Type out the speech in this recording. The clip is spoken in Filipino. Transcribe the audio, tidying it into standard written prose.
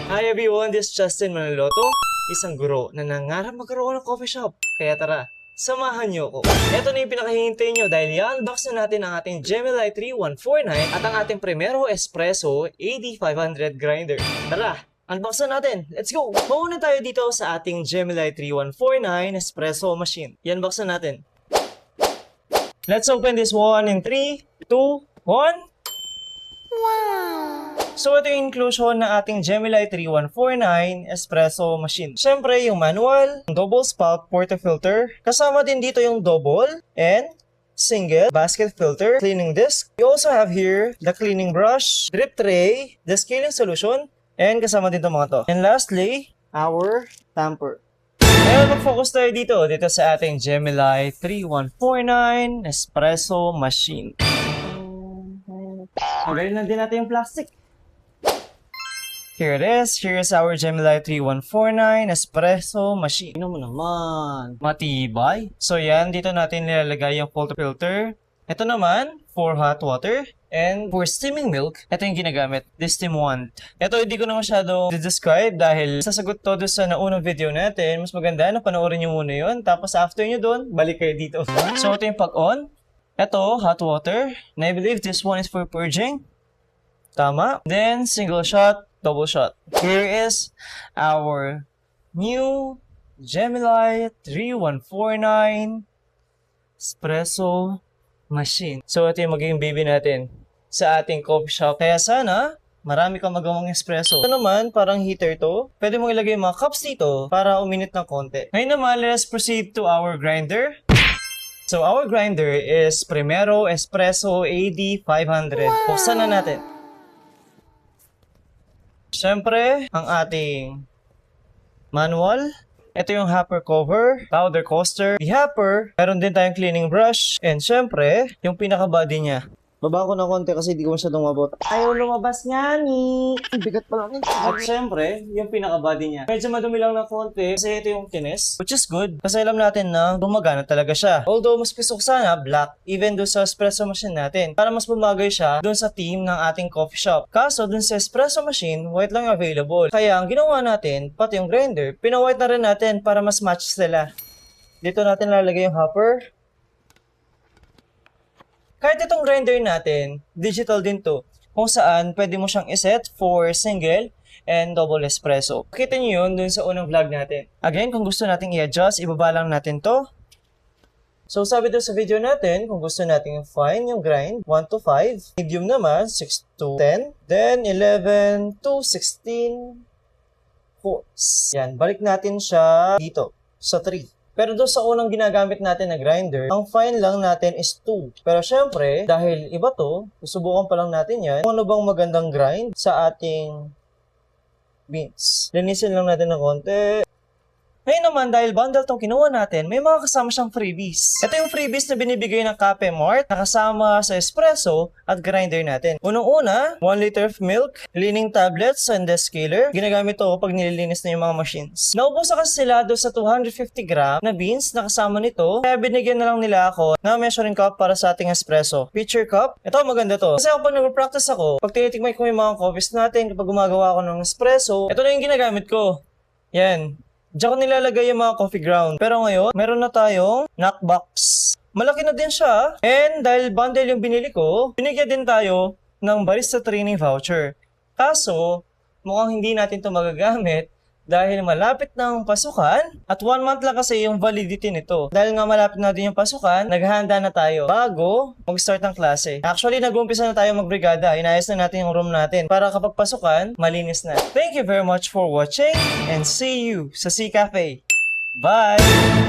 Hi everyone, this is Justin Manaloto, isang guro na nangarap magkaroon ng coffee shop. Kaya tara, samahan niyo ako. Ito na yung pinakahihintay nyo dahil i-unbox na natin ang ating Gemini 3149 at ang ating Primero Espresso AD500 grinder. Tara, unbox na natin. Let's go! Mauna tayo dito sa ating Gemini 3149 Espresso machine. I-unbox na natin. Let's open this one in 3, 2, 1. So ito yung inclusion ng ating Gemini 3149 Espresso machine. Siyempre yung manual, double spout portafilter. Kasama din dito yung double and single basket filter, cleaning disc. We also have here the cleaning brush, drip tray, the scaling solution, and kasama din itong mga to. And lastly, our tamper. Ngayon mag-focus tayo dito sa ating Gemini 3149 Espresso machine. Ready na din natin yung plastic. Here it is. Here is our Gemini 3149 Espresso machine. Tingnan mo naman. Matibay. So yan, dito natin nilalagay yung filter. Ito naman, for hot water. And for steaming milk, ito yung ginagamit. This steam wand. Ito hindi ko na masyado describe dahil sasagot to doon sa naunang video natin. Mas maganda na panoorin nyo muna yun. Tapos after nyo doon, balik kayo dito. So ito yung pag-on. Ito, hot water. And I believe this one is for purging. Tama. Then, single shot. Double shot. Here is our new Gemini 3149 Espresso machine. So ito yung magiging baby natin sa ating coffee shop. Kaya sana marami kang magawang espresso. Ito naman parang heater to. Pwede mong ilagay yung mga cups dito para uminit ng konti. Ngayon naman, let's proceed to our grinder. So our grinder is Primero Espresso AD500. Buksan na natin. Siyempre, ang ating manual. Ito yung hopper cover, powder coaster, the hopper, meron din tayong cleaning brush, and siyempre, yung pinaka-body niya. Baba ko na konti kasi di ko masyadong mabot. Ayaw lumabas nga ni. Bigat pa lang. At syempre, yung pinaka-body niya. Medyo madumi lang na konti kasi ito yung tinis. Which is good. Kasi alam natin na gumagana talaga siya. Although mas gusto ko sana black, even doon sa espresso machine natin. Para mas bumagay siya doon sa theme ng ating coffee shop. Kaso doon sa espresso machine, white lang yung available. Kaya ang ginawa natin, pati yung grinder, pina-white na rin natin para mas match sila. Dito natin lalagay yung hopper. Kahit itong grinder natin, digital din to, kung saan pwede mo siyang iset for single and double espresso. Kita nyo yun dun sa unang vlog natin. Again, kung gusto nating i-adjust, ibaba lang natin to. So sabi doon sa video natin, kung gusto nating fine yung grind, 1 to 5. Medium naman, 6 to 10. Then 11 to 16 volts. Yan, balik natin siya dito sa 3. Pero doon sa unang ginagamit natin na grinder, ang fine lang natin is 2. Pero syempre, dahil iba to, susubukan pa lang natin yan. Kung ano bang magandang grind sa ating beans. Linisin lang natin ng konti. Ngayon naman, dahil bundle tong kinuha natin, may mga kasama siyang freebies. Ito yung freebies na binibigay ng Cafe Mart na kasama sa espresso at grinder natin. Unang-una, 1 liter of milk, cleaning tablets and descaler. Ginagamit to pag nililinis na yung mga machines. Naubusan kasi sila doon sa 250 gram na beans na kasama nito. Kaya binigyan na lang nila ako ng measuring cup para sa ating espresso. Pitcher cup. Ito, maganda to. Kasi ako pag nag-practice ako, pag tinitigmay ko yung mga coffees natin, kapag gumagawa ako ng espresso, ito na yung ginagamit ko. Yan. Diyan ko nilalagay yung mga coffee ground. Pero ngayon, meron na tayong knockbox. Malaki na din siya. And dahil bundle yung binili ko, binigyan din tayo ng barista training voucher. Kaso, mukhang hindi natin ito magagamit dahil malapit na ang pasukan at 1 month lang kasi yung validity nito. Dahil nga malapit na din yung pasukan, naghahanda na tayo bago mag-start ng klase. Actually, nag-umpisa na tayo magbrigada. Inayos na natin yung room natin para kapag pasukan, malinis na. Thank you very much for watching and see you sa C Cafe. Bye!